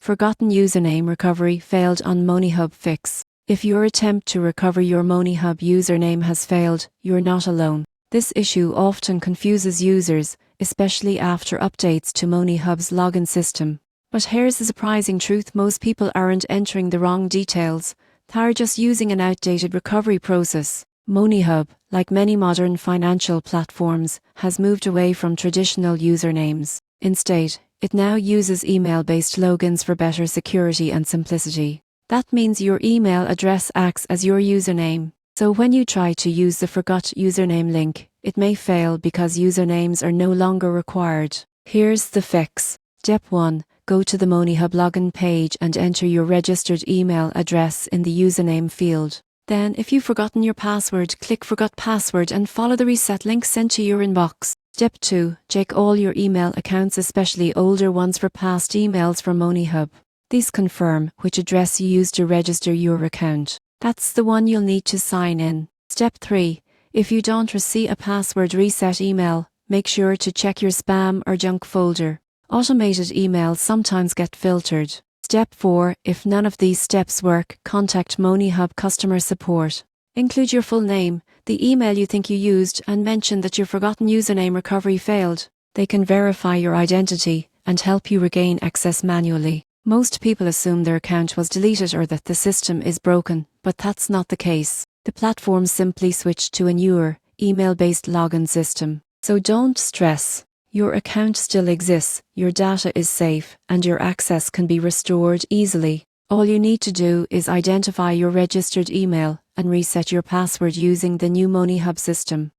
Forgotten username recovery failed on Moneyhub Fix. If your attempt to recover your Moneyhub username has failed, you're not alone. This issue often confuses users, especially after updates to Moneyhub's login system. But here's the surprising truth: most people aren't entering the wrong details, they're just using an outdated recovery process. Moneyhub, like many modern financial platforms, has moved away from traditional usernames. Instead, it now uses email-based logins for better security and simplicity. That means your email address acts as your username. So when you try to use the forgot username link, it may fail because usernames are no longer required. Here's the fix. Step 1. Go to the Moneyhub login page and enter your registered email address in the username field. Then, if you've forgotten your password, click Forgot Password and follow the reset link sent to your inbox. Step 2. Check all your email accounts, especially older ones, for past emails from Moneyhub. These confirm which address you used to register your account. That's the one you'll need to sign in. Step 3. If you don't receive a password reset email, make sure to check your spam or junk folder. Automated emails sometimes get filtered. Step 4. If none of these steps work, contact Moneyhub customer support. Include your full name, the email you think you used, and mention that your forgotten username recovery failed. They can verify your identity and help you regain access manually. Most people assume their account was deleted or that the system is broken, but that's not the case. The platform simply switched to a newer, email-based login system. So don't stress. Your account still exists, your data is safe, and your access can be restored easily. All you need to do is identify your registered email and reset your password using the new Moneyhub system.